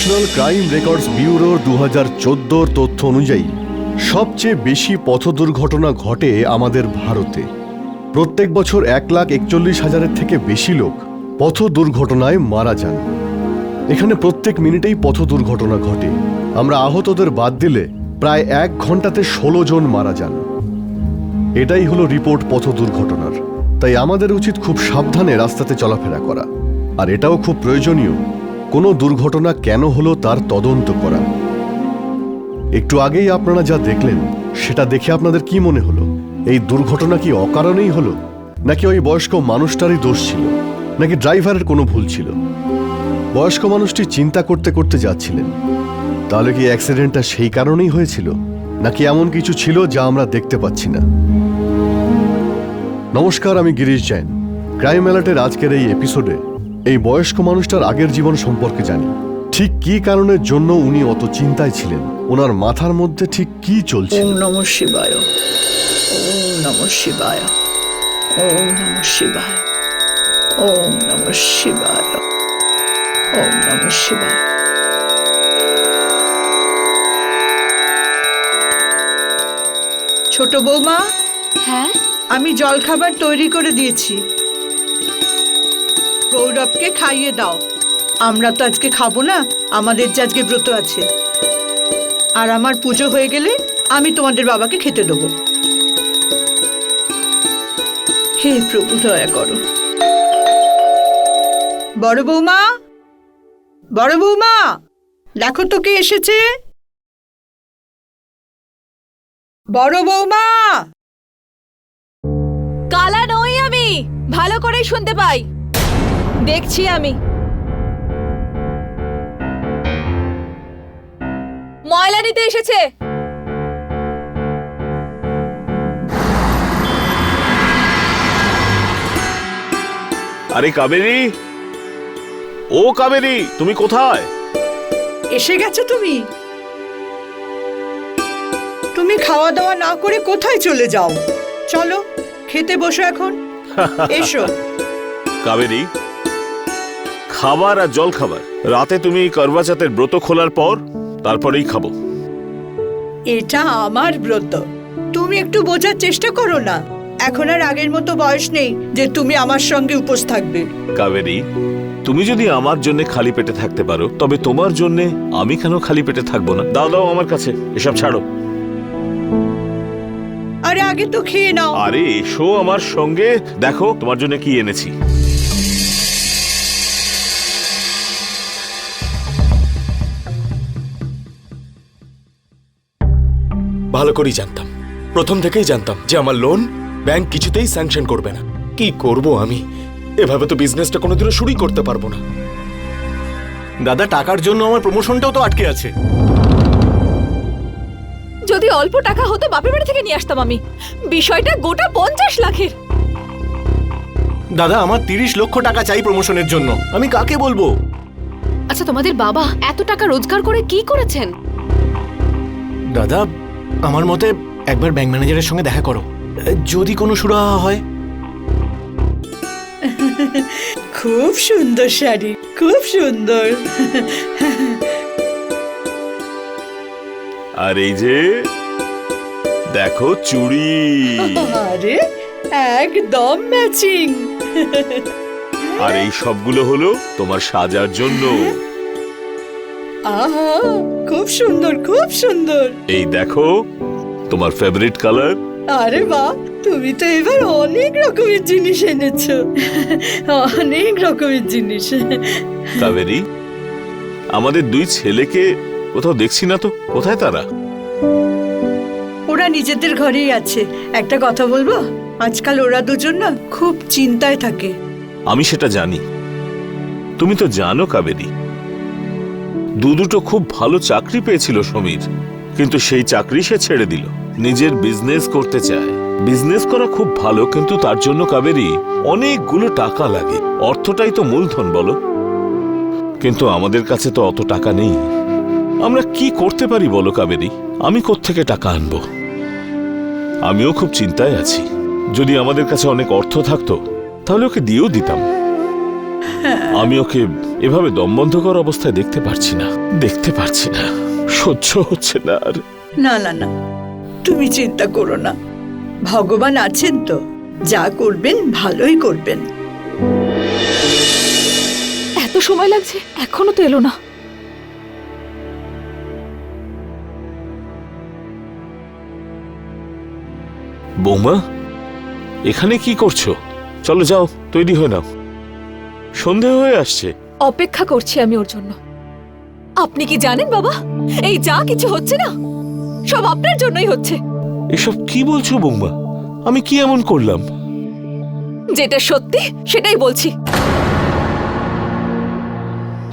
National crime records ব্যুরোর 2014 তথ্য অনুযায়ী সবচেয়ে বেশি পথ দুর্ঘটনা ঘটে আমাদের ভারতে। প্রত্যেক বছর 1,41,000-এর থেকে বেশি লোক পথ দুর্ঘটনায় মারা যান। এখানে প্রত্যেক মিনিটেই পথ দুর্ঘটনা ঘটে। আমরা আহতদের বাদ দিলে প্রায় 1 ঘন্টাতে 16 জন মারা যান। এটাই হলো রিপোর্ট পথ দুর্ঘটনার। তাই আমাদের উচিত খুব সাবধানে রাস্তাতে চলাফেরা করা, আর এটাও খুব প্রয়োজনীয় কোনো দুর্ঘটনা কেন হলো তার তদন্ত করা। একটু আগেই আপনারা যা দেখলেন সেটা দেখে আপনাদের কি মনে হলো? এই দুর্ঘটনা কি অকারণেই হলো, নাকি ওই বয়স্ক মানুষটারই দোষ ছিল, নাকি ড্রাইভারের কোনো ভুল ছিল? বয়স্ক মানুষটি চিন্তা করতে করতে যাচ্ছিলেন। তাহলে কি অ্যাক্সিডেন্টটা সেই কারণেই হয়েছিল, নাকি এমন কিছু ছিল যা আমরা দেখতে পাচ্ছি না? নমস্কার, আমি গিরিশ জৈন। ক্রাইম অ্যালার্টের আজকের এই এপিসোডে এই বয়স্ক মানুষটার আগের জীবন সম্পর্কে জানি। ঠিক কি কারণের জন্য উনি অত চিন্তায় ছিলেন, ওনার মাথার মধ্যে ঠিক কি চলছে। ওম নমঃ শিবায়, ওম নমঃ শিবায়, ওম নমঃ শিবায়, ওম নমঃ শিবায়, ওম নমঃ শিবায়। ছোট বৌমা, হ্যাঁ, আমি জলখাবার তৈরি করে দিয়েছি, গৌরবকে খাইয়ে দাও। আমরা তো আজকে খাবো না, আমাদের যে আজকে ব্রত আছে। আর আমার পুজো হয়ে গেলে আমি তোমাদের বাবাকে খেতে দেবো। হে প্রভু, দয়া করো। বড় বৌমা, বড় বৌমা, দেখো তো কে এসেছে। বড় বৌমা। কালা নই আমি, ভালো করেই শুনতে পাই। দেখছি আমি। ময়লা নিতে এসেছে। আরে কাবেরী, ও কাবেরী, তুমি কোথায়? এসে গেছো তুমি? তুমি খাওয়া দাওয়া না করে কোথায় চলে যাও? চলো খেতে বসো এখন। এসো। কাবেরী, খাবার আর জল খাবার রাতে তুমি করবা চৌথের ব্রত খোলার পর তারপরেই খাবো। এটা আমার ব্রত, তুমি একটু বোঝার চেষ্টা করো না। এখন আর আগের মতো বয়স নেই যে তুমি আমার সঙ্গে উপোস থাকবে। কাবেরী, তুমি যদি আমার জন্য খালি পেটে থাকতে পারো, তবে তোমার জন্য আমি কেন খালি পেটে থাকবো না? দাও দাও আমার কাছে, এসব ছাড়ো। আরে আগে তো খেয়ে নাও। আরে এসো আমার সঙ্গে, দেখো তোমার জন্য কি এনেছি। ভালো করেই জানতাম, প্রথম থেকেই জানতাম যে আমার লোন ব্যাংক কিছুতেই স্যাংশন করবে না। কি করব আমি? এভাবে তো বিজনেসটা কোনোদিনও শুরুই করতে পারবো না। দাদা, টাকার জন্য আমার প্রমোশনটাও তো আটকে আছে। যদি অল্প টাকা হতো বাপের বাড়ি থেকে নিয়ে আসতাম আমি। বিষয়টা গোটা 50 লাখের। দাদা, আমার 30 লক্ষ টাকা চাই প্রমোশনের জন্য। আমি কাকে বলবো? আচ্ছা, তোমাদের বাবা এত টাকা রোজগার করে কি করেছেন? দাদা, আমার মতে একবার ব্যাংক ম্যানেজারের সঙ্গে দেখা করো, যদি কোনো সুরাহা হয়। খুব সুন্দর শাড়ি, খুব সুন্দর। আর এই যে দেখো চুড়ি। আরে একদম ম্যাচিং। আর এই সবগুলো হলো তোমার সাজার জন্য। আহা, খুব সুন্দর, খুব সুন্দর। এই দেখো তোমার ফেভারিট কালার। আরে বাহ, তুমি তো এবার অনেক রকমের জিনিস এনেছো, অনেক রকমের জিনিস। কাবেরী, আমাদের 2 ছেলেকে কোথাও দেখছি না তো, কোথায় তারা? ওরা নিজেদের ঘরেই আছে। একটা কথা বলবো, আজকাল ওরা দুজন না খুব চিন্তায় থাকে। আমি সেটা জানি। তুমি তো জানো কাবেরী, দুটো খুব ভালো চাকরি পেয়েছিল সমীর, কিন্তু সেই চাকরি সে ছেড়ে দিল। নিজের বিজনেস করতে চায়। বিজনেস করা খুব ভালো, কিন্তু তার জন্য কাবেরী অনেকগুলো টাকা লাগে। অর্থটাই তো মূলধন বলো, কিন্তু আমাদের কাছে তো অত টাকা নেই। আমরা কি করতে পারি বলো কাবেরী? আমি কোত্থেকে টাকা আনবো? আমিও খুব চিন্তায় আছি। যদি আমাদের কাছে অনেক অর্থ থাকতো তাহলে ওকে দিয়েও দিতাম। আমি ওকে এভাবে দমবন্ধকর অবস্থায় দেখতে পারছি না, সহ্য হচ্ছে না আর। না না না, তুমি চিন্তা করো না, ভগবান আছেন তো, যা করবেন ভালোই করবেন। এত সময় লাগছে, এখনো তো এলো না। বৌমা, এখানে কি করছো? চলো যাও, তৈরি হয়ে নাও, সন্ধে হয়ে আসছে। অপেক্ষা করছি আমি ওর জন্য। আপনি কি জানেন বাবা, এই যা কিছু হচ্ছে না, সব আপনার জন্যই হচ্ছে। এসব কি বলছো বৌমা? আমি কি এমন করলাম? যেটা সত্যি সেটাই বলছি।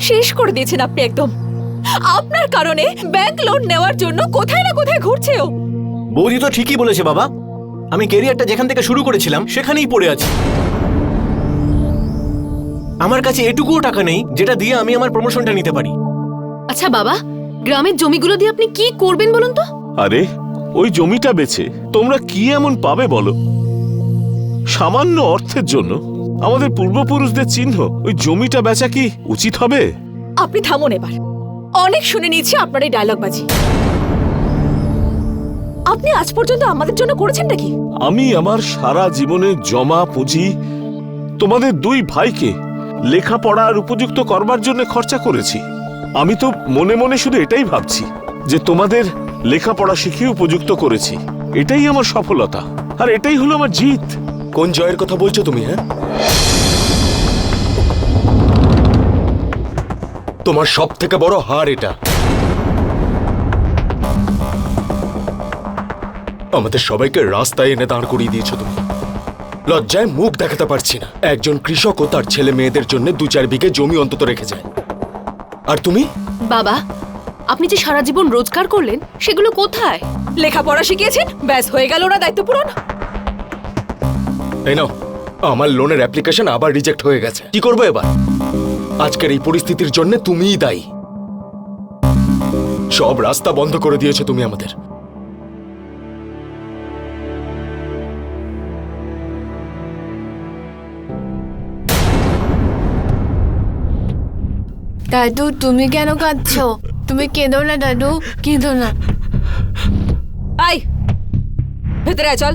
শেষ করে দিয়েছেন আপনি একদম। আপনার কারণে ব্যাংক লোন নেওয়ার জন্য কোথায় না কোথায় ঘুরছে ও। বৌদি তো ঠিকই বলেছে বাবা, আমি ক্যারিয়ারটা যেখান থেকে শুরু করেছিলাম সেখানেই পড়ে আছি। আমার কাছে এটুকুও টাকা নেই যেটা দিয়ে আমি আমার প্রমোশনটা নিতে পারি। আচ্ছা বাবা, গ্রামের জমিগুলো দিয়ে আপনি কি করবেন বলুন তো? আরে ওই জমিটা বেচে তোমরা কি এমন পাবে বলো? সামান্য অর্থের জন্য আমাদের পূর্বপুরুষদের চিহ্ন ওই জমিটা বেচা কি উচিত হবে? আপনি থামুন এবার, অনেক শুনে নিয়েছি আপনার এই ডায়লগ বাজি। আপনি আজ পর্যন্ত আমাদের জন্য করেছেন নাকি? আমি আমার সারা জীবনের জমা পুঁজি তোমাদের দুই ভাইকে লেখাপড়ার উপযুক্ত করবার জন্য খরচা করেছি। আমি তো মনে মনে শুধু এটাই ভাবছি যে তোমাদের লেখাপড়া শিখিয়ে উপযুক্ত করেছি। এটাই আমার সফলতা, আর এটাই হলো আমার জিত। কোন জয়ের কথা বলছো তুমি? হ্যাঁ, তোমার সব থেকে বড় হার এটা। আমাদের সবাইকে রাস্তায় এনে দাঁড় করিয়ে দিয়েছো তুমি। লজ্জায় মুখ দেখাতে পারছি না। একজন কৃষকও তার ছেলে মেয়েদের জন্য 2-4 বিঘে জমি অন্তত রেখে যায়, আর তুমি? বাবা, আপনি যে সারা জীবন রোজগার করলেন সেগুলো কোথায়? লেখাপড়া শিখিয়েছেন, ব্যাস হয়ে গেল না দায়িত্ব পূরণ? এই নাও, আমার লোনের অ্যাপ্লিকেশন আবার রিজেক্ট হয়ে গেছে। কি করবো এবার? আজকের এই পরিস্থিতির জন্য তুমিই দায়ী। সব রাস্তা বন্ধ করে দিয়েছো তুমি আমাদের। দাদু, তুমি কেন কাঁদছো? তুমি কেঁদো না দাদু, কেঁদো না। আই ভেতরে আয়, চল।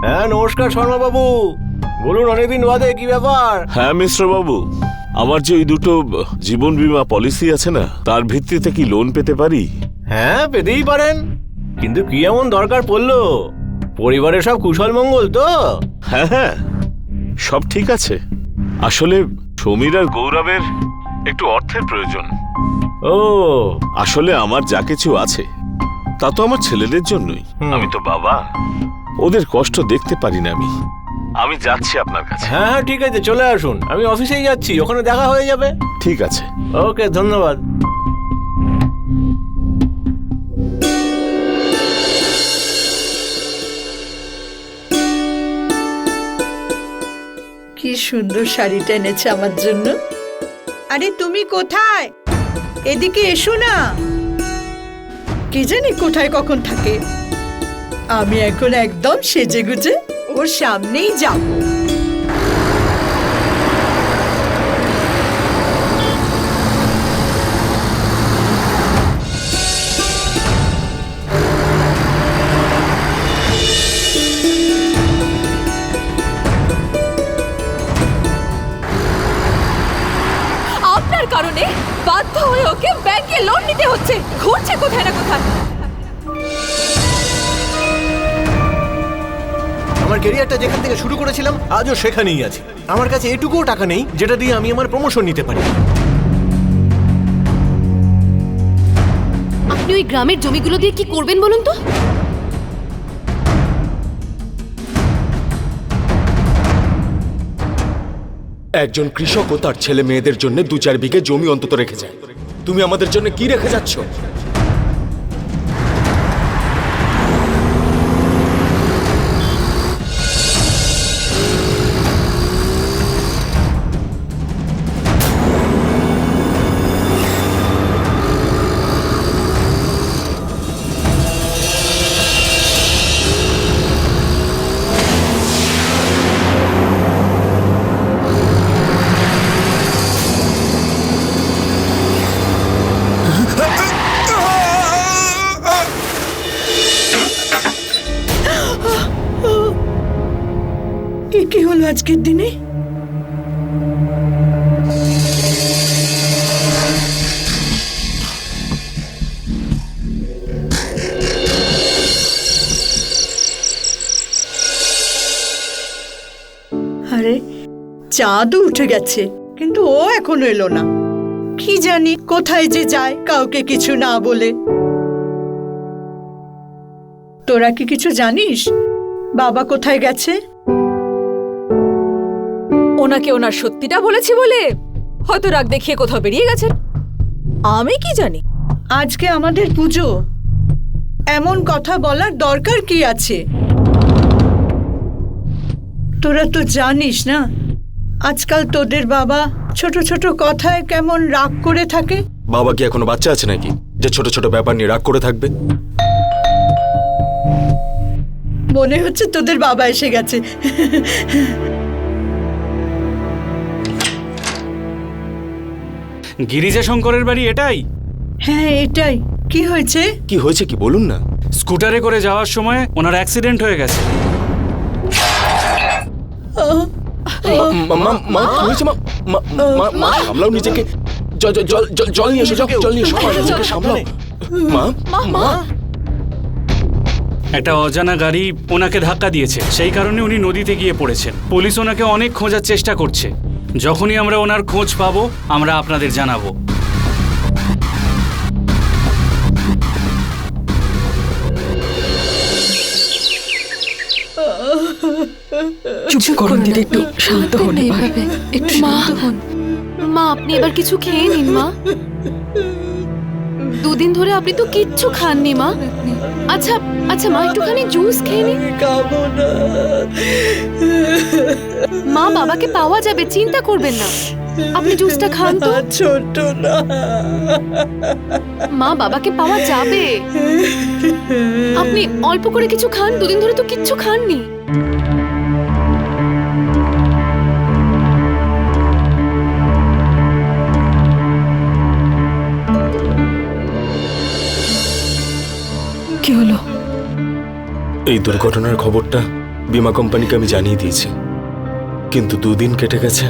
হ্যাঁ, নমস্কার শর্মা বাবু, বলুন অনেকদিন বাদে, কি ব্যাপার? হ্যাঁ মিস্টার বাবু, আমার যে ওই দুটো জীবন বীমা পলিসি আছে না, তার ভিত্তিতে কি লোন পেতে পারি? হ্যাঁ, পেতেই পারেন, কিন্তু কি এমন দরকার পড়লো? পরিবারের সব কুশল মঙ্গল তো? হ্যাঁ হ্যাঁ, সব ঠিক আছে। আসলে সমীর আর গৌরবের একটু অর্থের প্রয়োজন। ও, আসলে আমার যা কিছু আছে তা তো আমার ছেলেদের জন্যই। আমি তো বাবা, ওদের কষ্ট দেখতে পারি না। আমি যাচ্ছি আপনার কাছে। হ্যাঁ হ্যাঁ, ঠিক আছে, চলে আসুন, আমি অফিসেই যাচ্ছি, ওখানে দেখা হয়ে যাবে। ঠিক আছে। ওকে, ধন্যবাদ। কি সুন্দর শাড়িটা এনেছে আমার জন্য। আরে তুমি কোথায়? এদিকে এসো না। কে জানি কোথায় কখন থাকে। আমি এখন একদম সেজে গুজে ওর সামনেই যাব। আপনার কারণে বাধ্য হয়ে ওকে ব্যাংকে লোন নিতে হচ্ছে, ঘুরছে কোথায় না কোথায়। আমার ক্যারিয়ারটা যেখান থেকে শুরু করেছিলাম আজও সেখানেই আছি। আমার কাছে এটুকুও টাকা নেই যেটা দিয়ে আমি আমার প্রমোশন নিতে পারি। আপনি ওই গ্রামের জমিগুলো দিয়ে কি করবেন বলুন তো? একজন কৃষকও তার ছেলে মেয়েদের জন্য 2-4 বিঘে জমি অন্তত রেখে যায়। তুমি আমাদের জন্য কি রেখে যাচ্ছ? এ কি হলো আজকের দিনে? আরে চাঁদ উঠে গেছে, কিন্তু ও এখনো এলো না। কি জানি কোথায় যে যায়, কাউকে কিছু না বলে। তোরা কি কিছু জানিস বাবা কোথায় গেছে? ওনাকে ওনার সত্যিটা বলেছি বলে হয়তো রাগ দেখিয়ে কোথাও বেরিয়ে গেছেন। আমি কি জানি? আজকে আমাদের পুজো, এমন কথা বলার দরকার কি আছে? তোরা তো জানিস না, আজকাল তোদের বাবা ছোট ছোট কথায় কেমন রাগ করে থাকে। বাবা কি এখনো বাচ্চা আছে নাকি যে ছোট ছোট ব্যাপার নিয়ে রাগ করে থাকবে? মনে হচ্ছে তোদের বাবা এসে গেছে। গিরিজা শঙ্করের বাড়ি এটাই? হ্যাঁ এটাই। কি হয়েছে? কি হয়েছে কি বলুন না। স্কুটারে করে যাওয়ার সময় ওনার অ্যাক্সিডেন্ট হয়ে গেছে। মা কি হয়েছে? মা সামলাও নিজেকে। জল নিয়ে এসো, জল নিয়ে এসো, নিজেকে সামলাও। মা একটা অজানা গাড়ি ওনাকে ধাক্কা দিয়েছে, সেই কারণে উনি নদীতে গিয়ে পড়েছেন। পুলিশ ওনাকে অনেক খোঁজার চেষ্টা করছে। যখনই আমরা ওনার খোঁজ পাবো আমরা আপনাদের জানাবো। চুপ করুন দিদি, একটু শান্ত হন। একটু শান্ত হন। মা আপনি এবার কিছু খেয়ে নিন মা। 2 দিন ধরে আপনি তো কিচ্ছু খাননি মা। আচ্ছা আচ্ছা মা, একটুখানি জুস খেয়ে নিন। মা বাবাকে পাওয়া যাবে, চিন্তা করবেন না। আপনি জুসটা খান তো। ছোট না, মা বাবাকে পাওয়া যাবে। আপনি অল্প করে কিছু খান, 2 দিন ধরে তো কিচ্ছু খাননি। কি হলো? এই দুর্ঘটনার খবরটা বীমা কোম্পানিকে আমি জানিয়ে দিয়েছি, কিন্তু 2 দিন কেটে গেছে,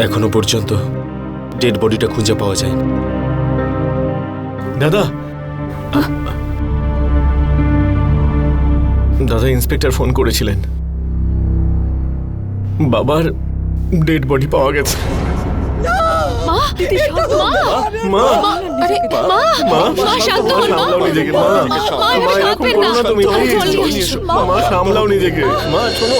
এখনো পর্যন্ত ডেড বডিটা খুঁজে পাওয়া যায়নি। দাদা দাদা ইন্সপেক্টর ফোন করেছিলেন, বাবার ডেড বডি পাওয়া গেছে। মা মা আরে মা মা শান্ত হন মা। সামলাও নিজেকে মা। মা মা এরকম কাঁদবেন করো না। না তুমি, প্লিজ। জল নিয়ে এসো। মা সামলাও নিজেকে। মা শোনো।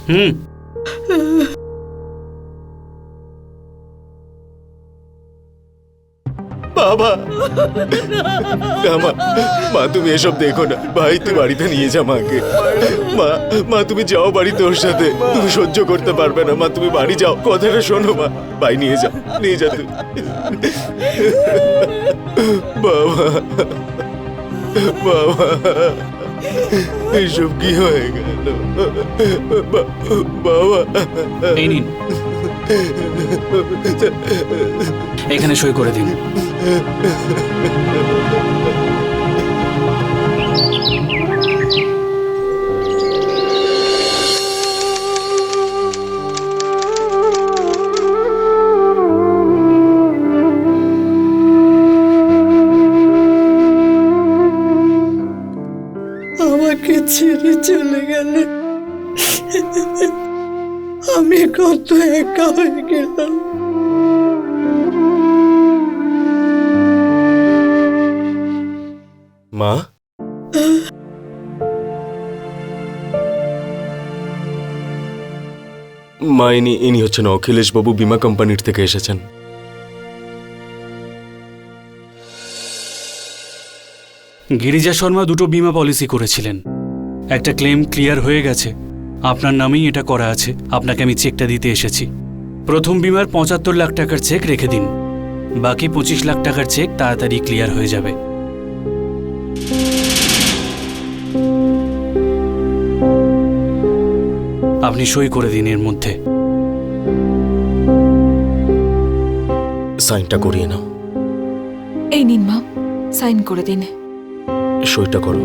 হুম, বাবা মা তুমি এসব দেখো না, ভাই তুই বাড়িতে নিয়ে যা মাকে। মা তুমি যাও বাড়িতে ওর সাথে, তুমি সহ্য করতে পারবে না। মা তুমি বাড়ি যাও, কথাটা শোনো মা। ভাই নিয়ে যা তুই। বাবা এইসব কি হয়ে গেল বাবা? এই নিন, এখানে সই করে দিন। আমাকে ছেড়ে চলে গেলে আমি কত একা হয়ে গেলাম। মা, মা ইনি হচ্ছেন অখিলেশ বাবু, বীমা কোম্পানির থেকে এসেছেন। গিরিজা শর্মা দুটো বিমা পলিসি করেছিলেন, একটা ক্লেম ক্লিয়ার হয়ে গেছে, আপনার নামেই এটা করা আছে। আপনাকে আমি চেকটা দিতে এসেছি। প্রথম বিমার ৭৫ লাখ টাকার চেক রেখে দিন, বাকি ২৫ লাখ টাকার চেক তাড়াতাড়ি ক্লিয়ার হয়ে যাবে। আপনি সই করে দিন এর মধ্যে। সাইনটা করিয়ে নাও। এই নিন মা, সাইন করে দিন। সইটা করো।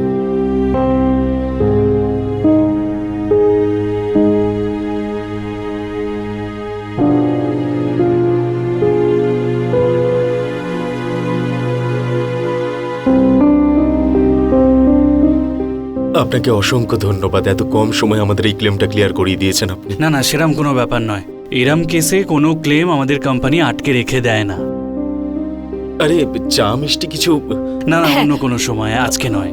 আপনাকে অসংখ্য ধন্যবাদ, এত কম সময় আমাদের এই ক্লেমটা ক্লিয়ার করিয়ে দিয়েছেন আপনি। না না, সেরম কোনো ব্যাপার নয়। এরম কেসে কোনো ক্লেম আমাদের কোম্পানি আটকে রেখে দেয় না। আরে চা মিষ্টি কিছু? না না, অন্য কোনো সময়, আজকে নয়।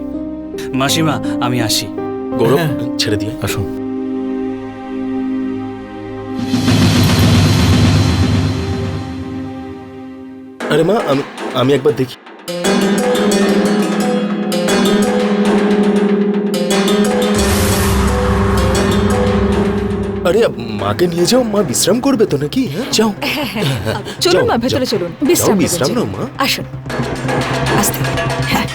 মাসিমা, আমি আসি। গৌরব, ছেড়ে দিয়ে আসুন। আরে মা, আমি একবার দেখি। আরে মাকে নিয়ে যাও, মা বিশ্রাম করবে তো নাকি? হ্যাঁ, যাও। চলুন যাও, মা, ভেতরে যাও। চলুন, যাও, বিশ্রাম বিশ্রাম করুন। নাও মা। আসুন, আস্তে। হ্যাঁ,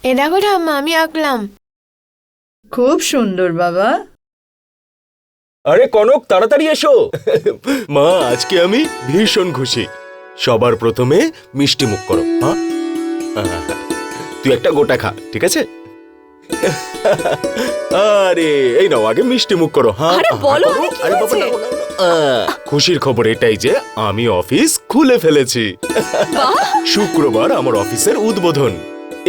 এ দেখো ঠাম্মা, আমি আঁকলাম। খুব সুন্দর বাবা। আরে কনক, তাড়াতাড়ি এসো। মা, আজকে আমি ভীষণ খুশি। সবার প্রথমে মিষ্টি মুখ করো। হ্যাঁ, তুই একটা গোটা খা, ঠিক আছে? আরে এই নাও, আগে মিষ্টি মুখ করো। হ্যাঁ, আরে বলো, আরে কি আরে বাবা, হয়েছে? নাও, নাও, নাও। খুশির খবর এটাই যে আমি অফিস খুলে ফেলেছি। শুক্রবার আমার অফিসের উদ্বোধন।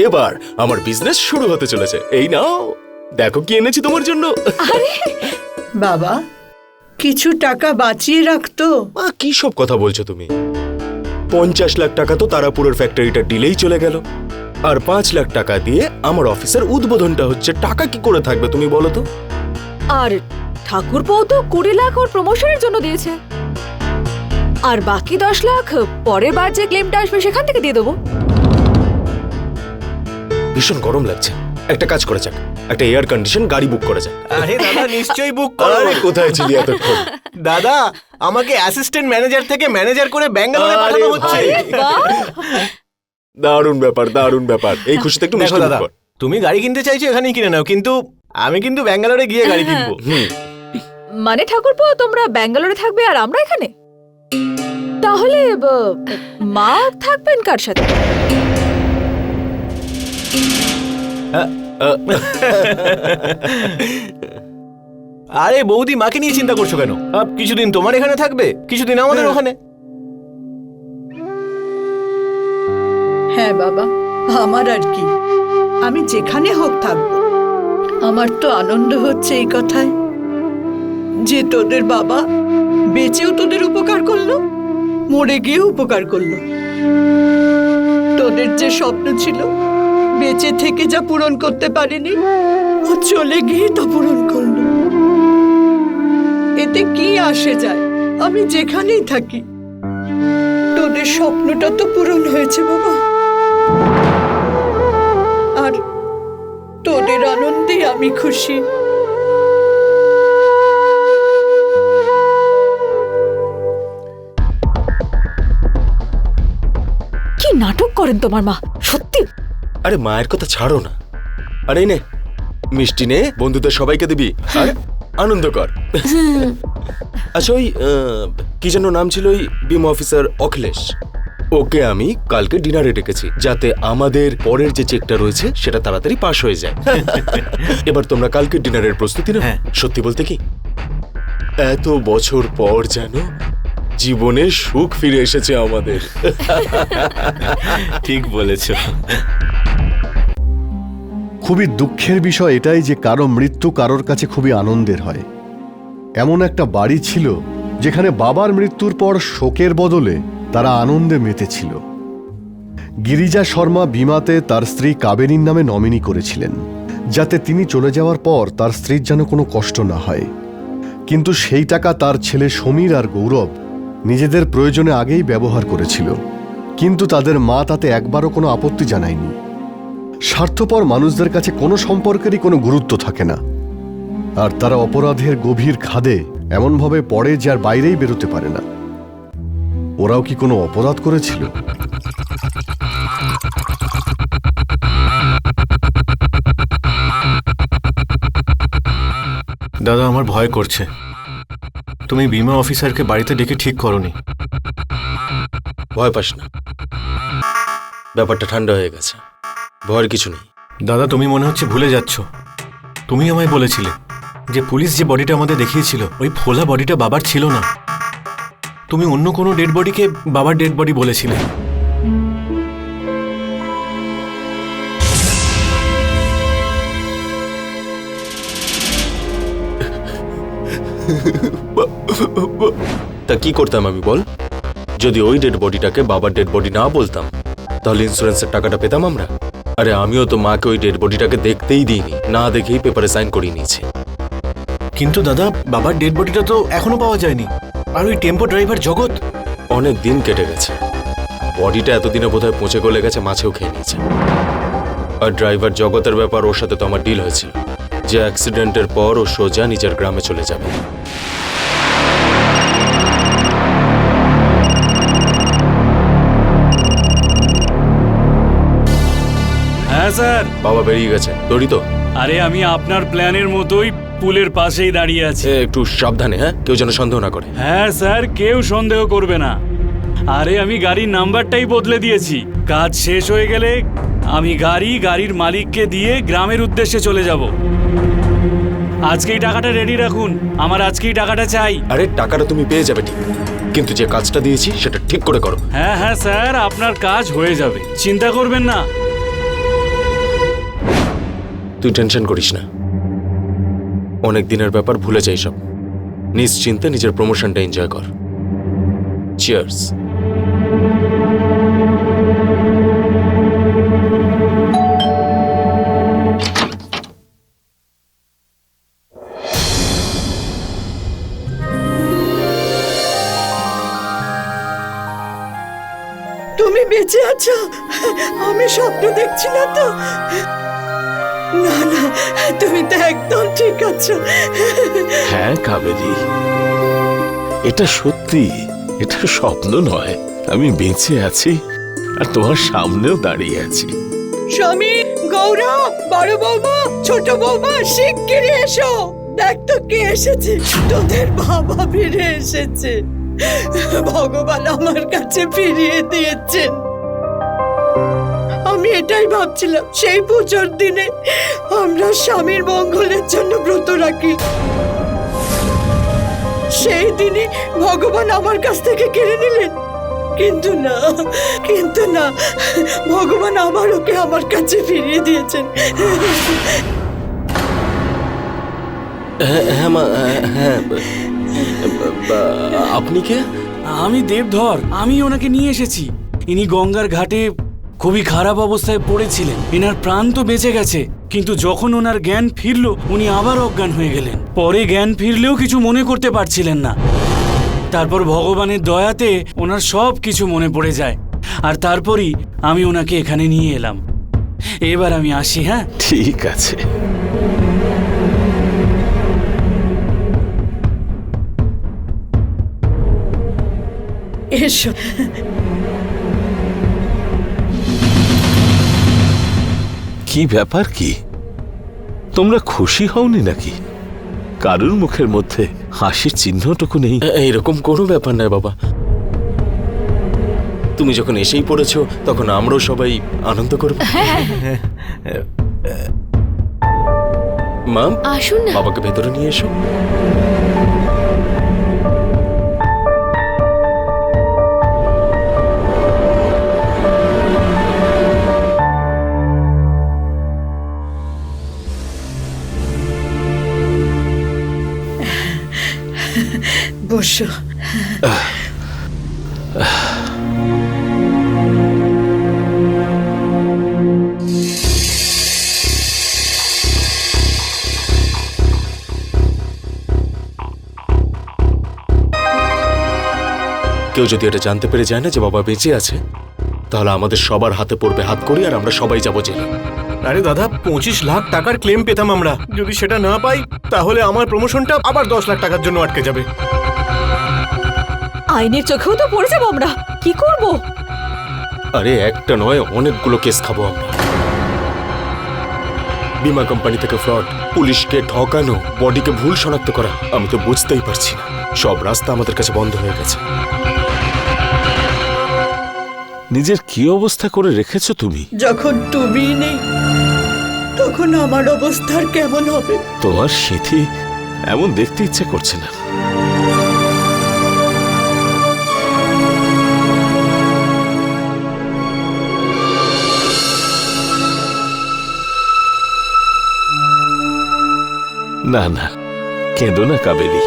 এবার আমার বিজনেস শুরু হতে চলেছে। এই নাও, দেখো কি এনেছি তোমার জন্য। বাবা, কিছু টাকা বাঁচিয়ে রাখতো। মা, কি সব কথা বলছো তুমি? ৫০ লাখ টাকা তো তারাপুরের ফ্যাক্টরিটা ডিলেই চলে গেল, আর ৫ লাখ টাকা দিয়ে আমার অফিসের উদ্বোধনটা হচ্ছে। টাকা কি করে থাকবে তুমি বলো তো? আর ঠাকুরপো তো ২০ লাখ ওর প্রমোশনের জন্য দিয়েছে, আর বাকি ১০ লাখ পরের বার যে ক্লেমটা আসবে সেখান থেকে দিয়ে দেবো। ভীষণ গরম লাগছে, একটা কাজ করে যাক, একটা এয়ার কন্ডিশন গাড়ি বুক করে যাক। আরে দাদা, নিশ্চয়ই বুক করো। আরে কোথায় ছিলি এতক্ষণ? দাদা, আমাকে অ্যাসিস্ট্যান্ট ম্যানেজার থেকে ম্যানেজার করে ব্যাঙ্গালোরে আরে পাঠানো হচ্ছে। ভাই। বাহ! দারুণ ব্যাপার, দারুণ ব্যাপার। এই খুশিতে একটু দেখো মিষ্টি মুখ দাদা, কর। তুমি গাড়ি কিনতে চাইছো, এখানেই কিনে নাও, কিন্তু আমি কিন্তু ব্যাঙ্গালোরে গিয়ে গাড়ি কিনবো। মানে ঠাকুরপো, তোমরা ব্যাঙ্গালোরে থাকবে আর আমরা এখানে? তাহলে মা থাকবেন কার সাথে? আরে বৌদি, মাকে নিয়ে চিন্তা করছো কেন? কিছুদিন তোমার এখানে থাকবে, কিছুদিন আমাদের ওখানে। হ্যাঁ বাবা, আমার আর কি, আমি যেখানে হোক থাকবো। আমার তো আনন্দ হচ্ছে এই কথায় যে তোদের বাবা বেঁচেও তোদের উপকার করলো, মরে গিয়েও উপকার করলো। তোদের যে স্বপ্ন ছিল বেঁচে থেকে যা পূরণ করতে পারিনি, ও চলে গিয়ে তা পূরণ করলো। এতে কি আসে যায় আমি যেখানেই থাকি? তোদের স্বপ্নটা তো পূরণ হয়েছে বাবা, আর তোদের আনন্দে আমি খুশি। কি নাটক করেন তোমার মা, সত্যি। আরে মায়ের কথা ছাড়ো না। আরে নে মিষ্টি, নে, বন্ধুদের সবাইকে দিবি, আর আনন্দ কর। আচ্ছা, ওই কি যেন নাম ছিল ওই বিমা অফিসার অখিলেশ, ওকে আমি কালকে ডিনারে ডেকেছি, যাতে আমাদের পরের যে চেকটা রয়েছে সেটা তাড়াতাড়ি পাস হয়ে যায়। এবার তোমরা কালকে ডিনারের প্রস্তুতি নাও। সত্যি বলতে কি, এত বছর পর যেন জীবনে সুখ ফিরে এসেছে আমাদের। ঠিক বলেছো। খুবই দুঃখের বিষয় এটাই যে কারো মৃত্যু কারোর কাছে খুবই আনন্দের হয়। এমন একটা বাড়ি ছিল যেখানে বাবার মৃত্যুর পর শোকের বদলে তারা আনন্দে মেতেছিল। গিরিজা শর্মা বিমাতে তার স্ত্রী কাবেরীর নামে নমিনি করেছিলেন, যাতে তিনি চলে যাওয়ার পর তার স্ত্রীর যেন কোনো কষ্ট না হয়। কিন্তু সেই টাকা তার ছেলে সমীর আর গৌরব নিজেদের প্রয়োজনে আগেই ব্যবহার করেছিল, কিন্তু তাদের মা তাতে একবারও কোনো আপত্তি জানায়নি। স্বার্থপর মানুষদের কাছে কোনো সম্পর্কেরই কোনো গুরুত্ব থাকে না, আর তারা অপরাধের গভীর খাদে এমনভাবে পড়ে যে আর বাইরেই বেরোতে পারে না। ওরাও কি কোনো অপরাধ করেছিল? দাদা, আমার ভয় করছে। তুমি বিমা অফিসারকে বাড়িতে ডেকে ঠিক করনি। ভয় পাস না, ব্যাপারটা ঠান্ডা হয়ে গেছে, ভয়ের কিছু নেই। দাদা, তুমি মনে হচ্ছে ভুলে যাচ্ছ। তুমি আমায় বলেছিলে যে পুলিশ যে বডিটা আমাদের দেখিয়েছিল ওই ফোলা বডিটা বাবার ছিল না। তুমি অন্য কোনো ডেড বডিকে বাবার ডেড বডি বলেছিলে। তা কি করতাম আমি বল? যদি ওই ডেড বডিটাকে বাবার ডেড বডি না বলতাম, তাহলে ইন্স্যুরেন্সের টাকাটা পেতাম আমরা। আরে আমিও তো মাকে ওই ডেড বডিটাকে দেখতেই দিইনি, না দেখেই পেপারে সাইন করিয়ে নিয়েছি। কিন্তু দাদা, বাবার ডেড বডিটা তো এখনো পাওয়া যায়নি। আর ওই টেম্পো ড্রাইভার জগৎ, অনেক দিন কেটে গেছে, বডিটা এতদিনে বোধহয় পচে গলে গেছে, মাছেও খেয়ে নিয়েছে। আর ড্রাইভার জগতের ব্যাপার, ওর সাথে তো আমার ডিল হয়েছিল যে অ্যাক্সিডেন্টের পর ও সোজা নিজের গ্রামে চলে যাবে। হ্যাঁ স্যার। বাবা বেরিয়ে গেছে, তোরই তো? আরে আমি আপনার প্ল্যানের মতোই পুলের পাশেই দাঁড়িয়ে আছি। একটু সাবধানে, হ্যাঁ, কেউ যেন সন্দেহ না করে। হ্যাঁ স্যার, কেউ সন্দেহ করবে না। আরে আমি গাড়ির নাম্বারটাই বদলে দিয়েছি। কাজ শেষ হয়ে গেলে আমি গাড়ির মালিককে দিয়ে গ্রামের উদ্দেশ্যে চলে যাব। আজকেই টাকাটা রেডি রাখুন, আমার আজকেই টাকাটা চাই। আরে টাকাটা তুমি পেয়ে যাবে ঠিক, কিন্তু যে কাজটা দিয়েছি সেটা ঠিক করে করো। হ্যাঁ হ্যাঁ স্যার, আপনার কাজ হয়ে যাবে, চিন্তা করবেন না। তুই টেনশন করিস না, অনেক দিনের ব্যাপার, ভুলে যাই সব। নিশ্চিন্তে নিজের প্রমোশনটা এনজয় কর। চিয়ার্স। তুমি বেঁচে আছো? আমি স্বপ্ন দেখছি না তো? না না, তুমি তো একদম ঠিক আছো। হ্যাঁ কাবেরী, এটা সত্যি, এটা স্বপ্ন নয়। আমি বেঁচে আছি আর তোমার সামনেও দাঁড়িয়ে আছি। স্বামী, গৌরব, বড় বৌমা, ছোট বৌমা, শিগগিরই এসো। দেখ তো কে এসেছে, তোদের বাবা ফিরে এসেছে। ভগবান আমার কাছে ফিরিয়ে দিয়েছেন। আমি এটাই ভাবছিলাম, সেই পুজোর দিনে আমরা স্বামীর মঙ্গলের জন্য ব্রত রাখি, সেই দিনই ভগবান আমার কাছ থেকে কেড়ে নিলেন। কিন্তু না, ভগবান আবার ওকে আমার কাছে ফিরিয়ে দিয়েছেন। হ্যাঁ মা, হ্যাঁ। আপনি কে? আমি দেবধর, আমি ওনাকে নিয়ে এসেছি। ইনি গঙ্গার ঘাটে খুবই খারাপ অবস্থায় পড়েছিলেন। এনার প্রাণ তো বেঁচে গেছে, কিন্তু যখন ওনার জ্ঞান ফিরলো উনি আবার অজ্ঞান হয়ে গেলেন। পরে জ্ঞান ফিরলেও কিছু মনে করতে পারছিলেন না। তারপর ভগবানের দয়াতে ওনার সব কিছু মনে পড়ে যায়, আর তারপরই আমি ওনাকে এখানে নিয়ে এলাম। এবার আমি আসি। হ্যাঁ ঠিক আছে। এসো। কি ব্যাপার, কি তোমরা খুশি হওনি নাকি? কারুর মুখের মধ্যে হাসির চিহ্নটুকু নেই। এইরকম কোনো ব্যাপার নয় বাবা, তুমি যখন এসেই পড়েছো তখন আমরাও সবাই আনন্দ করব। মা, আসুন না। বাবাকে ভেতরে নিয়ে এসো। কেউ যদি এটা জানতে পেরে যায় না যে বাবা বেঁচে আছে, তাহলে আমাদের সবার হাতে পড়বে হাত করি আর আমরা সবাই যাবো জেলে। আরে দাদা, 25 লাখ টাকার ক্লেম পেতাম আমরা। যদি সেটা না পাই তাহলে আমার প্রমোশনটা আবার 10 লাখ টাকার জন্য আটকে যাবে। আইনের চোখেও তো পড়ে যাবো আমরা, কি করব? আরে একটা নয়, অনেকগুলো কেস খাবো আমরা। বীমা কোম্পানি থেকে ফ্রড, পুলিশকে ঠকানো, বডিকে ভুল শনাক্ত করা, আমি তো বুঝতেই পারছি না। সব রাস্তা আমাদের কাছে বন্ধ হয়ে গেছে। নিজের কি অবস্থা করে রেখেছো তুমি? যখন তুমি নেই তখন আমার অবস্থার কেমন হবে? তোমার স্মৃতি এমন দেখতে ইচ্ছে করছে না। না না, কেঁদো না কাবেরী।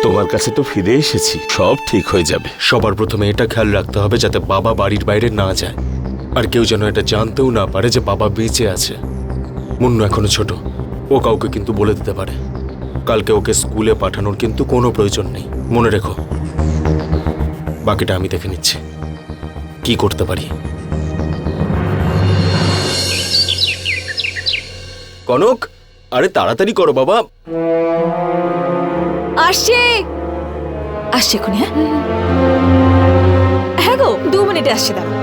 তোমার কাছে তো ফিরে এসেছি, সব ঠিক হয়ে যাবে। সবার প্রথমে এটা খেয়াল রাখতে হবে যাতে বাবা বাড়ির বাইরে না যায়, আর কেউ যেন এটা জানতেও না পারে যে বাবা বেঁচে আছে। মুন্নু এখনো ছোট, ও কাউকে কিন্তু বলে দিতে পারে। কালকে ওকে স্কুলে পাঠানোর কিন্তু কোনো প্রয়োজন নেই, মনে রেখো। বাকিটা আমি দেখে নিচ্ছি কি করতে পারি। কনক, আরে তাড়াতাড়ি করো বাবা। আসছে আসছে এখনই। হ্যাঁ হ্যাঁ গো, 2 মিনিটে আসছে, দাঁড়া।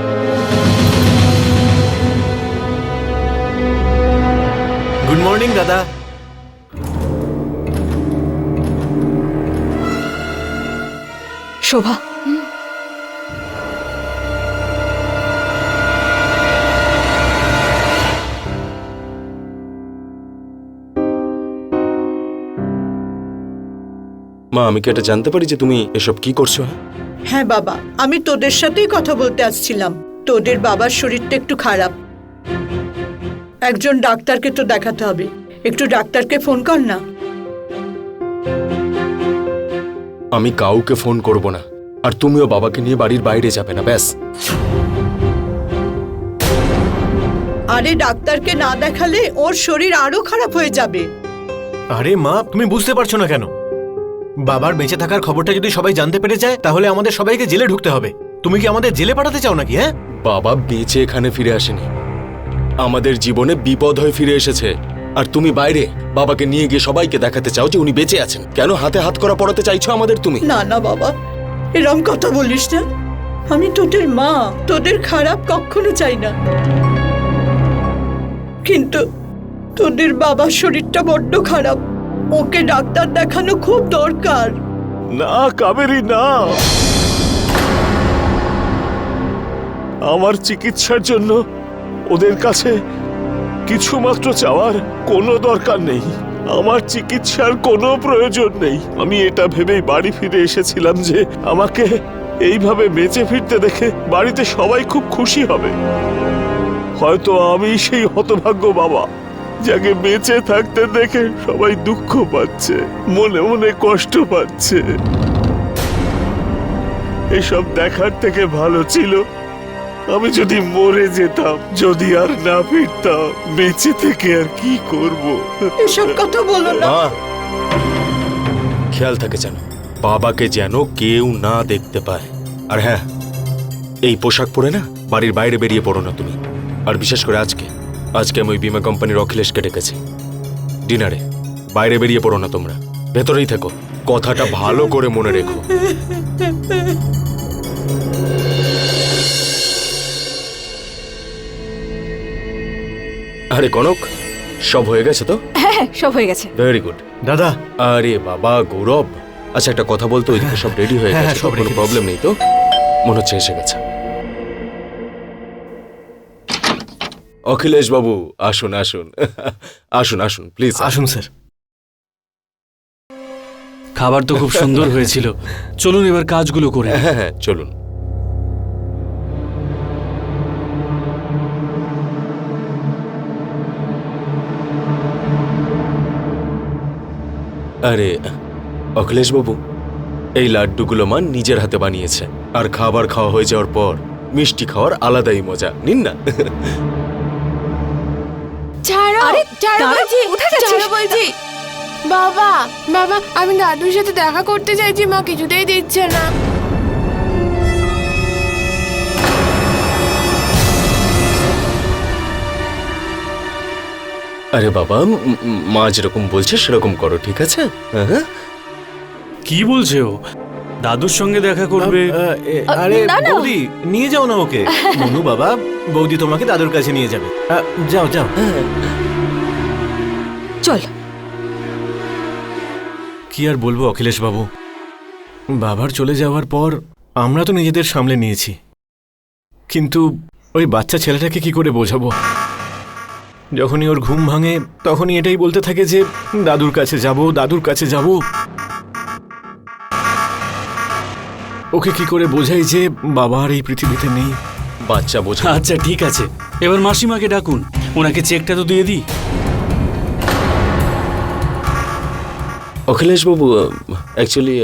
গুড মর্নিং দাদা। শোভা, মা, আমি কি এটা জানতে পারি যে তুমি এসব কি করছো? হ্যাঁ বাবা, আমি তোদের সাথেই কথা বলতে আসছিলাম। তোদের বাবার শরীরটা একটু খারাপ, একজন ডাক্তারকে তো দেখাতে হবে। একটু ডাক্তারকে ফোন কর না। আমি কাউকে ফোন করব না, আর তুমিও বাবাকে নিয়ে বাড়ির বাইরে যাবে না, ব্যাস। আরে ডাক্তারকে না দেখালে ওর শরীর আরো খারাপ হয়ে যাবে। আরে মা, তুমি বুঝতে পারছো না কেন? বাবার বেঁচে থাকার খবরটা যদি সবাই জানতে পেরে যায় তাহলে আমাদের সবাইকে জেলে ঢুকতে হবে। তুমি কি আমাদের জেলে পাঠাতে চাও নাকি? হ্যাঁ, বাবা বেঁচে এখানে ফিরে আসেনি, আমাদের জীবনে বিপদ হয়ে ফিরে এসেছে। আর তুমি বাইরে বাবাকে নিয়ে গিয়ে সবাইকে দেখাতে চাও যে উনি বেঁচে আছেন। কেন হাতে হাত করা পড়াতে চাইছো আমাদের তুমি? না না বাবা, এরম কথা বলিস না। আমি তোদের মা, তোদের খারাপ কখনো চাই না, কিন্তু তোদের বাবার শরীরটা বড্ড খারাপ, ওকে ডাক্তার দেখানো খুব দরকার। না কাবেরী, না। আমার চিকিৎসার জন্য ওদের কাছে কিছু মাত্র চাওয়ার কোনো দরকার নেই। আমার চিকিৎসার কোনো প্রয়োজন নেই। আমি এটা ভেবেই বাড়ি ফিরে এসেছিলাম যে আমাকে এইভাবে বেঁচে ফিরতে দেখে বাড়িতে সবাই খুব খুশি হবে। হয়তো আমি সেই হতভাগ্য বাবা যাকে বেঁচে থাকতে দেখে সবাই দুঃখ পাচ্ছে, মনে মনে কষ্ট পাচ্ছে। এসব দেখার থেকে ভালো ছিল আমি যদি মরে যেতাম, যদি আর না ফিরতাম। বেঁচে থেকে আর কি করব? এসব কথা বলো না। মা, খেয়াল থাকে যেন বাবাকে যেন কেউ না দেখতে পায়। আর হ্যাঁ, এই পোশাক পরে না বাড়ির বাইরে বেরিয়ে পড়ো না তুমি। আর বিশেষ করে আজকে আমি ওই বীমা কোম্পানির অখিলেশকে ডেকেছি ডিনারে। বাইরে বেরিয়ে পড়ো না তোমরা, ভেতরেই থেকো। কথাটা ভালো করে মনে রেখো। আরে কনক, সব হয়ে গেছে তো? হ্যাঁ হ্যাঁ, সব হয়ে গেছে। ভেরি গুড দাদা। আরে বাবা গৌরব, আচ্ছা একটা কথা বলতো, ওইদিকে সব রেডি হয়ে হ্যাঁ, গেছে? সব কোনো রেডি প্রবলেম নেই তো? মনে হচ্ছে এসে গেছে। অখিলেশ বাবু, আসুন আসুন আসুন আসুন প্লিজ আসুন স্যার। খাবার তো খুব সুন্দর হয়েছিল। চলুন এবার কাজগুলো করে নিই। হ্যাঁ হ্যাঁ, চলুন। আরে অখিলেশ বাবু, এই লাড্ডুগুলো মা নিজের হাতে বানিয়েছে, আর খাবার খাওয়া হয়ে যাওয়ার পর মিষ্টি খাওয়ার আলাদাই মজা, নিন না। ছাড়ো আরে, ছাড়ো দাঁড়া, বলছি, কোথায় যাচ্ছিস? ছাড়ো বলছি। বাবা বাবা, আমি দাদুর সাথে দেখা করতে চাইছি, মা কিছুতেই দিচ্ছে না। আরে বাবা, মা যেরকম বলছে সেরকম করো, ঠিক আছে? হ্যাঁ, কি বলছে ও? দাদুর সঙ্গে দেখা করবে? আরে না, না। বৌদি, নিয়ে যাও না ওকে। মনু বাবা, বৌদি তোমাকে দাদুর কাছে নিয়ে যাবে। যাও যাও। চল। কি আর বলবো অখিলেশ বাবু, বাবার চলে যাওয়ার পর আমরা তো নিজেদের সামলে নিয়েছি, কিন্তু ওই বাচ্চা ছেলেটাকে কি করে বোঝাবো? যখনই ওর ঘুম ভাঙে তখনই এটাই বলতে থাকে যে দাদুর কাছে যাব, দাদুর কাছে যাব। ওকে কি করে বোঝাই যে বাবা আর এই পৃথিবীতে নেই? বাচ্চা বোঝা। আচ্ছা ঠিক আছে, এবার মাসিমাকে ডাকুন, ওনাকে চেকটা তো দিয়ে দিই। অখিলেশ বাবু, অ্যাকচুয়ালি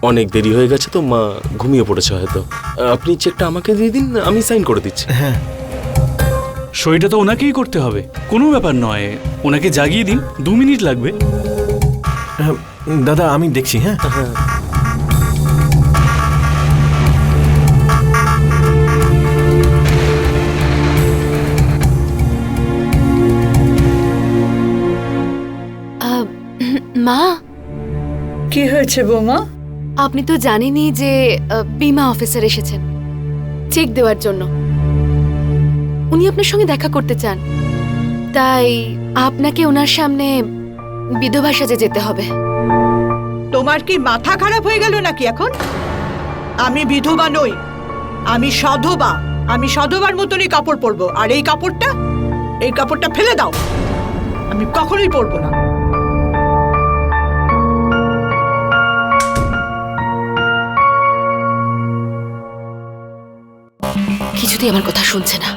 অনেক দেরি হয়ে গেছে তো, মা ঘুমিয়ে পড়েছে হয়তো। আপনি চেকটা আমাকে দিয়ে দিন, আমি সাইন করে দিচ্ছি। হ্যাঁ, সইটা তো ওনাকেই করতে হবে, কোনো ব্যাপার নয়। ওনাকে জাগিয়ে দিন, 2 মিনিট লাগবে। দাদা আমি দেখছি। হ্যাঁ, মা, কি হয়েছে বৌমা? আপনি তো জানেনই যে বীমা অফিসার এসেছেন চেক দেওয়ার জন্য। উনি আপনার সঙ্গে দেখা করতে চান, তাই আপনাকে ওনার সামনে বিধবা সাজে যেতে হবে। তোমার কি মাথা খারাপ হয়ে গেল নাকি এখন? আমি বিধবা নই, আমি সধবা। আমি সধবার মতনই কাপড় পরবো, আর এই কাপড়টা ফেলে দাও, আমি কখনোই পরবো না। কিছুতেই আমার কথা শুনছে না।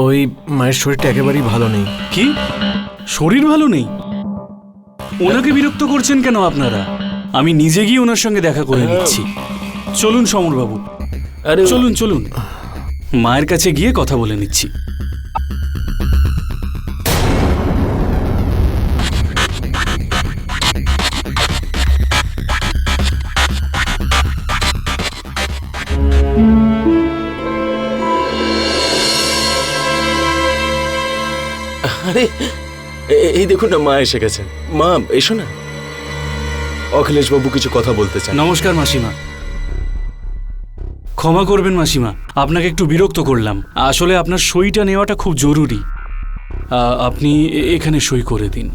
ওই মায়ের শরীরটা একেবারেই ভালো নেই। কি, শরীর ভালো নেই? ওনাকে বিরক্ত করছেন কেন আপনারা? আমি নিজে গিয়ে ওনার সঙ্গে দেখা করে নিচ্ছি। চলুন সমরবাবু, আরে চলুন চলুন, মায়ের কাছে গিয়ে কথা বলে নিচ্ছি। আরে এই দেখুন না, মা এসে গেছেন। মা এসো না, অখিলেশ বাবু কিছু কথা বলতে চান। নমস্কার মাসিমা। ক্ষমা করবেন মাসিমা, আপনাকে একটু বিরক্ত করলাম। আসলে আপনার সইটা নেওয়াটা খুব জরুরি। আপনি এখানে সই করে দিন।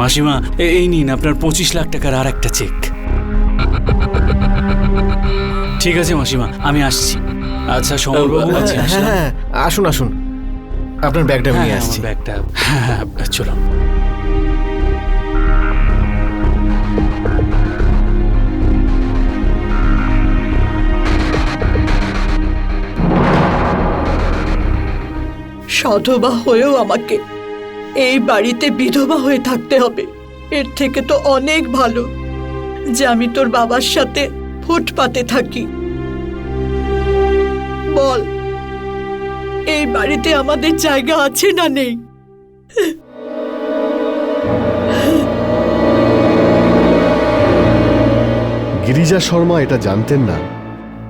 মাসিমা, এই নিন আপনার 25 লাখ টাকার আর একটা চেক। ঠিক আছে মাসিমা, আমি আসছি। আচ্ছা সমরবাবু, আছি, আসলাম। হ্যাঁ, আসুন আসুন, আপনার ব্যাগটা নিয়ে হ্যাঁ, আসছি। আমার ব্যাগটা। হ্যাঁ, চলো। সধবা হয়েও আমাকে এই বাড়িতে বিধবা হয়ে থাকতে হবে। এর থেকে তো অনেক ভালো যে আমি তোর বাবার সাথে ফুটপাতে থাকি। বল, এই বাড়িতে আমাদের জায়গা আছে না নেই? গিরিজা শর্মা এটা জানতেন না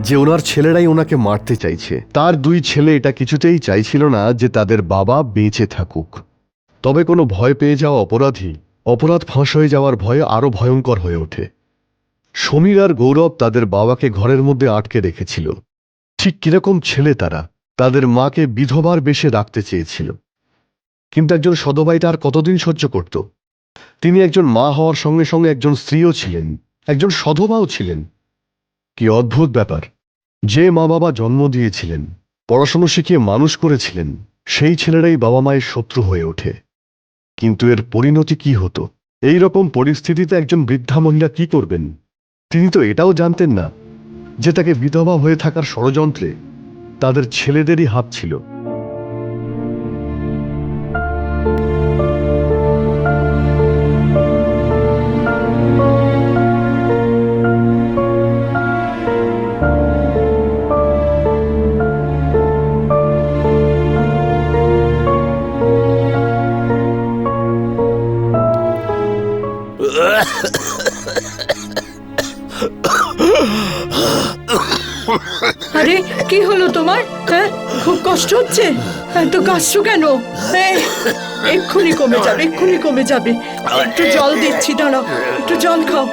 যে ওনার ছেলেরাই ওনাকে মারতে চাইছে। তার 2 ছেলে এটা কিছুতেই চাইছিল না যে তাদের বাবা বেঁচে থাকুক। তবে কোনো ভয় পেয়ে যাওয়া অপরাধী অপরাধ ফাঁস হয়ে যাওয়ার ভয়ে আরো ভয়ঙ্কর হয়ে ওঠে। সমীর আর গৌরব তাদের বাবাকে ঘরের মধ্যে আটকে রেখেছিল। ঠিক কিরকম ছেলে তারা, তাদের মাকে বিধবার বেশে রাখতে চেয়েছিল। কিন্তু একজন সধবাই তার কতদিন সহ্য করত? তিনি একজন মা হওয়ার সঙ্গে সঙ্গে একজন স্ত্রীও ছিলেন, একজন সধবাও ছিলেন। কি অদ্ভুত ব্যাপার, যে মা বাবা জন্ম দিয়েছিলেন, পড়াশোনা শিখিয়ে মানুষ করেছিলেন, সেই ছেলেরাই বাবা মায়ের শত্রু হয়ে ওঠে। কিন্তু এর পরিণতি কি হতো? এই রকম পরিস্থিতিতে একজন বৃদ্ধা মহিলা কি করবেন? তিনি তো এটাও জানতেন না যে তাকে বিধবা হয়ে থাকার ষড়যন্ত্রে তাদের ছেলেদেরই হাত ছিল। আরে কি হলো তোমার? হ্যাঁ, খুব কষ্ট হচ্ছে? এত কাশছো কেন? এক্ষুনি কমে যাবে, এক্ষুনি কমে যাবে। একটু জল দিচ্ছি, দাঁড়াও, একটু জল খাও।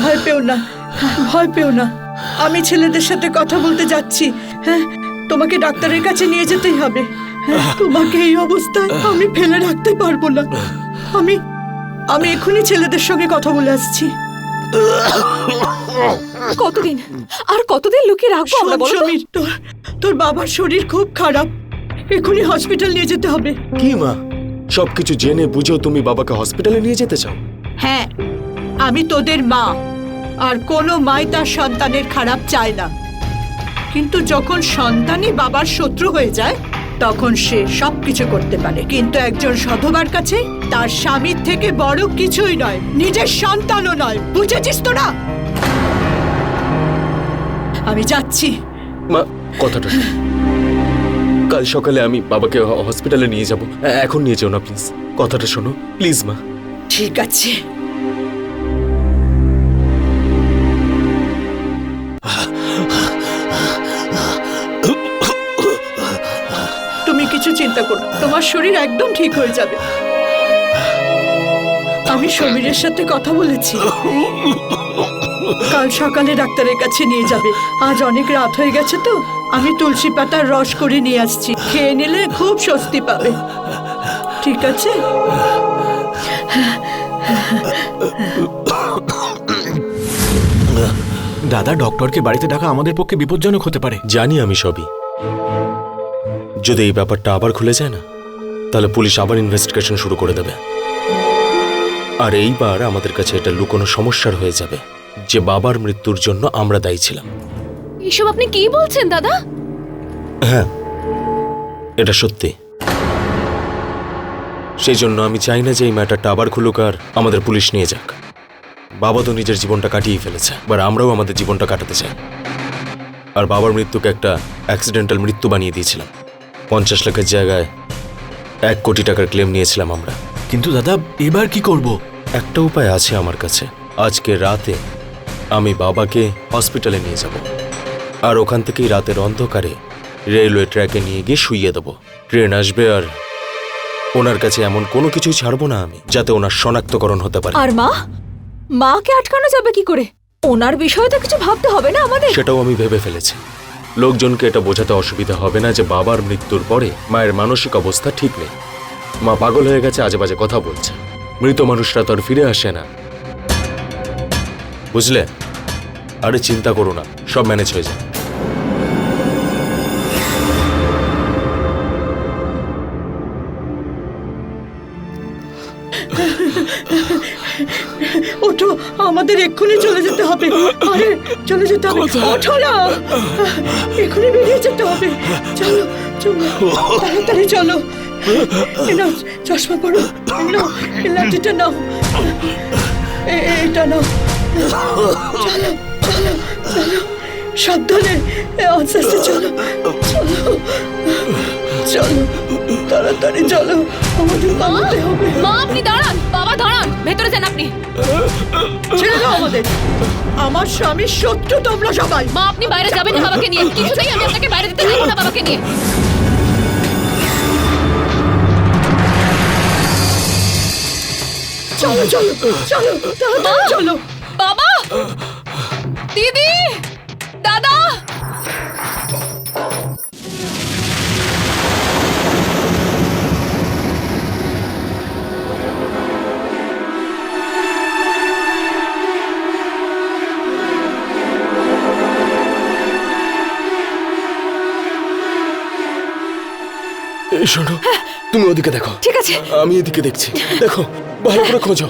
ভয় পেও না, ভয় পেও না। আমি ছেলেদের সাথে কথা বলতে যাচ্ছি। হ্যাঁ, তোমাকে ডাক্তারের কাছে নিয়ে যেতেই হবে। তোমাকে এই অবস্থায় আমি ফেলে রাখতে পারবো না। আমি এখনই ছেলেদের সঙ্গে কথা বলে আসছি। কতদিন আর কতদিন লুকিয়ে রাখবো আমরা, বলো তো? সমীর, তোর বাবার শরীর খুব খারাপ, এখনই হসপিটাল নিয়ে যেতে হবে। কি মা, সবকিছু জেনে বুঝেও তুমি বাবাকে হসপিটালে নিয়ে যেতে চাও? হ্যাঁ, আমি তোদের মা, আর কোনো মাই তার সন্তানের খারাপ চায় না। কিন্তু যখন সন্তানই বাবার শত্রু হয়ে যায় তখন সে সবকিছু করতে পারে। কিন্তু একজন সধবার কাছে তার স্বামীর থেকে বড় কিছুই নয়, নিজের সন্তানও নয়। বুঝেছিস তোরা? আমি যাচ্ছি। মা, কথাটা শোনো। কাল সকালে আমি বাবাকে হসপিটালে নিয়ে যাব। এখন নিয়ে যাও না প্লিজ। কথাটা শোনো প্লিজ মা। ঠিক আছে। তুমি কিছু চিন্তা করো না, তোমার শরীর একদম ঠিক হয়ে যাবে। আমি সমীরের সাথে কথা বলেছি, কাল সকালে ডাক্তারের কাছে নিয়ে যাবে। আজ অনেক রাত হয়ে গেছে তো, আমি তুলসী পাতার রস করে নিয়ে আসছি, খেয়ে নিলে খুব স্বস্তি পাবে। ঠিক আছে? দাদা, ডক্টরকে বাড়িতে ডাকা আমাদের পক্ষে বিপজ্জনক হতে পারে। জানি আমি সবই। যদি এই ব্যাপারটা আবার খুলে যায় না, তাহলে পুলিশ আবার ইনভেস্টিগেশন শুরু করে দেবে। আর এইবার আমাদের কাছে এটা লুকোনো সমস্যার হয়ে যাবে যে বাবার মৃত্যুর জন্য আমরা দায়ী ছিলাম। এসব আপনি কি বলছেন দাদা? হ্যাঁ, এটা সত্যি। সেই জন্য আমি চাই না যে এই ম্যাটারটা আবার খুলুক আর আমাদের পুলিশ নিয়ে যাক। বাবা তো নিজের জীবনটা কাটিয়ে ফেলেছে, এবার আমরাও আমাদের জীবনটা কাটাতে চাই। আর বাবার মৃত্যুকে একটা অ্যাক্সিডেন্টাল মৃত্যু বানিয়ে দিয়েছিলাম। 50 লাখের জায়গায় 1 কোটি টাকার ক্লেম নিয়েছিলাম আমরা। কিন্তু দাদা, এবার কি করব? একটা উপায় আছে আমার কাছে। আজকে রাতে আমি বাবাকে হসপিটালে নিয়ে যাব, আর ওখান থেকেই রাতের অন্ধকারে রেলওয়ে ট্র্যাকে নিয়ে গিয়ে শুইয়ে দেবো। ট্রেন আসবে আর ওনার কাছে এমন কোনো কিছুই ছাড়বো না আমি, যাতে ওনার শনাক্তকরণ হতে পারে। আর মাকে আটকানো যাবে কি করে? ওনার বিষয়ে তো কিছু ভাবতে হবে না আমাদের? সেটাও আমি ভেবে ফেলেছি। লোকজনকে এটা বোঝাতে অসুবিধা হবে না যে বাবার মৃত্যুর পরে মায়ের মানসিক অবস্থা ঠিক নেই। মা পাগল হয়ে গেছে, আজে বাজে কথা বলছে। মৃত মানুষরা তো আর ফিরে আসে না, বুঝলে? আরে চিন্তা করো না, সব ম্যানেজ হয়ে যাবে। ওঠো, আমাদের এক্ষুনি চলে যেতে হবে। আরে চলে যেতে হবে, ওঠো না, এক্ষুনি বেরিয়ে যেতে হবে। চলো চলো, তাড়াতাড়ি চলো। এই নাও চশমা পরো, এই নাও, এই লাঠিটা নাও, এটা নাও। চলো চলো চলো, সাবধানে, আস্তে আস্তে চলো চলো চলো, তাড়াতাড়ি চলো, আমাদের পালাতে হবে। মা, আপনি দাঁড়ান। বাবা দাঁড়ান, ভেতরে যান আপনি। ছেড়ে দাও আমাদের, আমার স্বামীর শত্রু তোমরা সবাই। মা, আপনি বাইরে যাবেন না বাবাকে নিয়ে। কিছুতেই আমি আপনাকে বাইরে যেতে দেবো না বাবাকে নিয়ে। চলো চলো চলো, তাড়াতাড়ি চলো। বাবা, দিদি, দাদা। এই শোনো, তুমি ওদিকে দেখো, ঠিক আছে। আমি এদিকে দেখছি। দেখো, ভালো করে খোঁজো।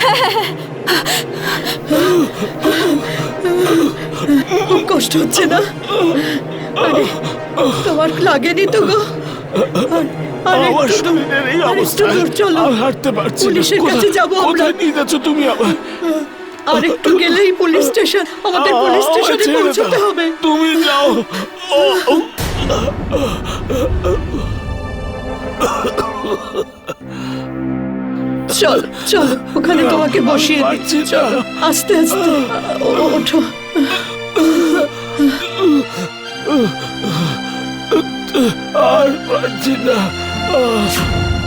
খুব কষ্ট হচ্ছে না? আরে তোমার লাগেনি তো গো? আরে আমার একটু দূর- শরীরের এই আরে একটু অবস্থা, দূর চলো, আর হাঁটতে পারছি না। পুলিশের কাছে যাবো আমরা। কোথায় নিয়ে যাচ্ছ তুমি আবার? আর একটু গেলেই পুলিশ স্টেশন, আমাদের পুলিশ আমায় স্টেশনে ছেড়ে পৌঁছতে দাও। হবে। তুমি যাও। চল চল, ওখানে তোমাকে বসিয়ে পারছি দিচ্ছি। না। চলো, আস্তে আস্তে ওঠো। আর পারছি না।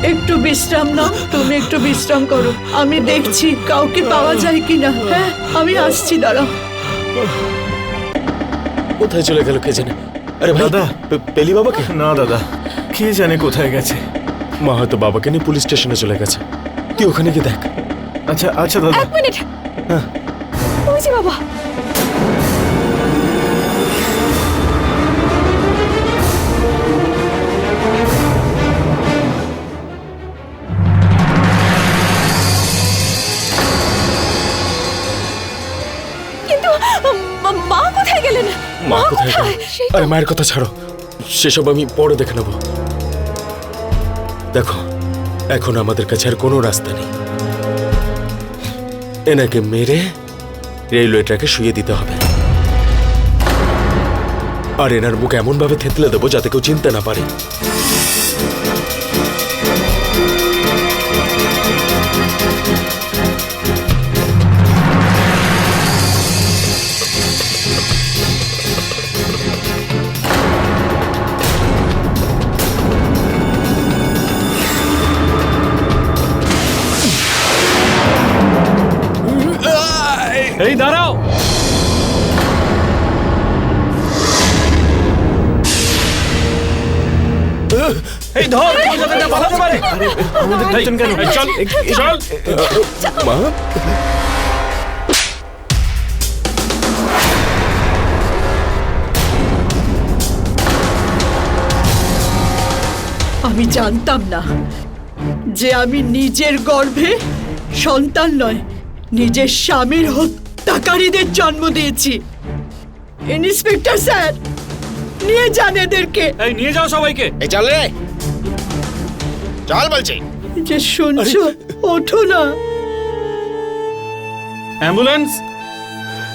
একটু বিশ্রাম নাও, তুমি একটু বিশ্রাম করো। আমি দেখছি কাউকে পাওয়া যায় কিনা। হ্যাঁ, আমি আসছি, দাঁড়াও। কোথায় চলে গেল কে জানে? আরে ভাই, দাদা। পেলি বাবাকে? না দাদা, কে জানে কোথায় গেছে। মা হয়তো বাবাকে নিয়ে পুলিশ স্টেশনে চলে গেছে। তুই ওখানে গিয়ে দেখ। আচ্ছা আচ্ছা দাদা। এক মিনিট। ওই যে বাবা। কিন্তু মা কোথায় গেলেন? মা কোথায় গেল? সেই তো। আরে মায়ের কথা ছাড়ো, সেসব আমি পরে দেখে নেব। দেখো, এখন আমাদের কাছে আর কোনো রাস্তা নেই। এনাকে মেরে রেলওয়ে ট্র্যাকে শুয়ে দিতে হবে, আর এনার মুখ এমন ভাবে থেতলে দেবো যাতে কেউ চিনতে না পারে। এই দাঁড়াও। এই ধর, যাতে পালাতে পারে। আমাদের দুজন কেন? চল চল। মা, আমি জানতাম না যে আমি নিজের গর্ভে সন্তান নয়, নিজের স্বামীর হত্যাকারীদের জন্ম দিয়েছি। ইন্সপেক্টর স্যার, নিয়ে যান এদেরকে। এই নিয়ে যাও সবাইকে। চল রে, চল বলছি। যে শুনছো, ওঠো না। অ্যাম্বুলেন্স।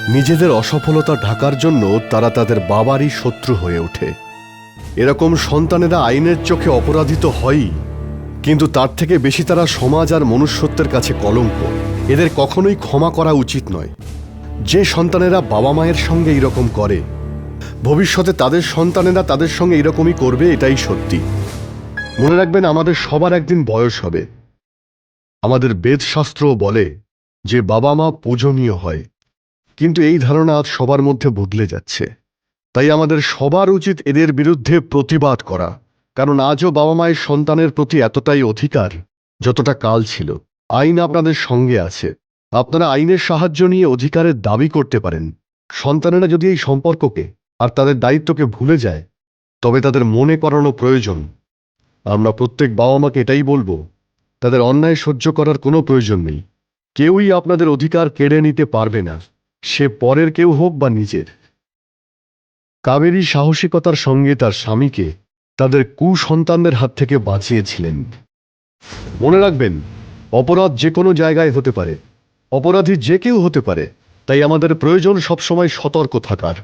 নিজেদের অসফলতা ঢাকার জন্য তারা তাদের বাবারই শত্রু হয়ে ওঠে। এরকম সন্তানেরা আইনের চোখে অপরাধী তো হয়ই, কিন্তু তার থেকে বেশি তারা সমাজ আর মনুষ্যত্বের কাছে কলঙ্ক। এদের কখনোই ক্ষমা করা উচিত নয়। যে সন্তানেরা বাবা মায়ের সঙ্গে এরকম করে, ভবিষ্যতে তাদের সন্তানেরা তাদের সঙ্গে এরকমই করবে, এটাই সত্যি। মনে রাখবেন, আমাদের সবার একদিন বয়স হবে। আমাদের বেদশাস্ত্রও বলে যে বাবা মা পূজনীয় হয়, কিন্তু এই ধারণা আজ সবার মধ্যে বদলে যাচ্ছে। তাই আমাদের সবার উচিত এদের বিরুদ্ধে প্রতিবাদ করা, কারণ আজও বাবা মায়ের সন্তানের প্রতি এতটাই অধিকার যতটা কাল ছিল। আইন আপনাদের সঙ্গে আছে, আপনারা আইনের সাহায্য নিয়ে অধিকারের দাবি করতে পারেন। সন্তানেরা যদি এই সম্পর্ককে আর তাদের দায়িত্বকে ভুলে যায়, তবে তাদের মনে করানো প্রয়োজন। আমরা প্রত্যেক বাবা মাকে এটাই বলবো, তাদের অন্যায় সহ্য করার কোনো প্রয়োজন নেই। কেউই আপনাদের অধিকার কেড়ে নিতে পারবে না, সে পরের কেউ হোক বা নিজের। কাবেরী সাহসিকতার সঙ্গে তার স্বামীকে তাদের কুসন্তানদের হাত থেকে বাঁচিয়েছিলেন। মনে রাখবেন, অপরাধ যে কোনো জায়গায় হতে পারে, অপরাধী যে কেউ হতে পারে, তাই আমাদের প্রয়োজন সবসময় সতর্ক থাকার।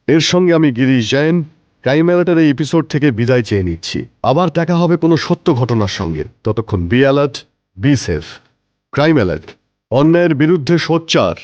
এর সঙ্গে আমি গিরিশ জৈন ক্রাইম অ্যালার্টের এই এপিসোড থেকে বিদায় চেয়ে নিচ্ছি। আবার দেখা হবে কোনো সত্য ঘটনার সঙ্গে। ততক্ষণ be alert, be safe. Crime alert, অন্যায়ের বিরুদ্ধে সোচ্চার।